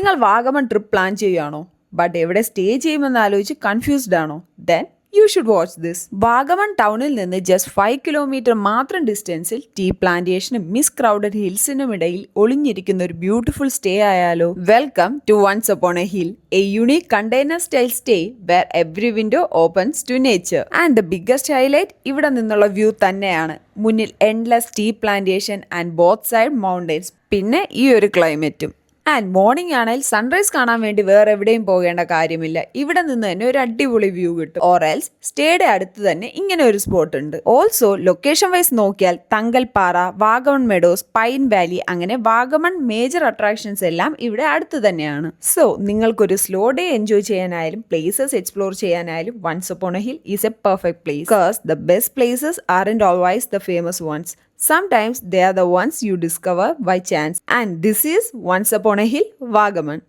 നിങ്ങൾ Vagamon trip plan ചെയ്യുകയാണോ? But എവിടെ സ്റ്റേ ചെയ്യുമെന്ന് ആലോചിച്ച് കൺഫ്യൂസ്ഡ് ആണോ? Then you should watch this. Vagamon ടൗണിൽ നിന്ന് ജസ്റ്റ് 5 കിലോമീറ്റർ മാത്രം ഡിസ്റ്റൻസിൽ ടീ പ്ലാന്റേഷനും മിസ് ക്രൗഡഡ് ഹിൽസിനും ഇടയിൽ ഒളിഞ്ഞിരിക്കുന്ന ഒരു ബ്യൂട്ടിഫുൾ സ്റ്റേ ആയാലോ? Welcome to once upon a hill, a unique container style stay where every window opens to nature. And the biggest highlight ഇവിടെ നിന്നുള്ള വ്യൂ തന്നെയാണ്. മുന്നിൽ endless tea plantation and both side mountains, പിന്നെ ഈ ഒരു ക്ലൈമറ്റും. And morning ആണെങ്കിൽ sunrise കാണാൻ വേണ്ടി വേറെ എവിടെയും പോകേണ്ട കാര്യമില്ല. ഇവിടെ നിന്ന് തന്നെ ഒരു അടിപൊളി വ്യൂ കിട്ടും. ഓർ എൽസ് സ്റ്റേയുടെ അടുത്ത് തന്നെ ഇങ്ങനെ ഒരു സ്പോട്ട് ഉണ്ട്. ഓൾസോ ലൊക്കേഷൻ വൈസ് നോക്കിയാൽ തങ്കൽപ്പാറ, വാഗമൺ മെഡോസ്, പൈൻ വാലി, അങ്ങനെ വാഗമൺ മേജർ അട്രാക്ഷൻസ് എല്ലാം ഇവിടെ അടുത്ത് തന്നെയാണ്. സോ നിങ്ങൾക്കൊരു സ്ലോ ഡേ എൻജോയ് ചെയ്യാനായാലും പ്ലേസസ് എക്സ്പ്ലോർ ചെയ്യാനായാലും Once upon a Hill is a perfect place. Because the best places aren't always the famous ones. Sometimes they are the ones you discover by chance. And this is Once Upon a Hill, Vagaman.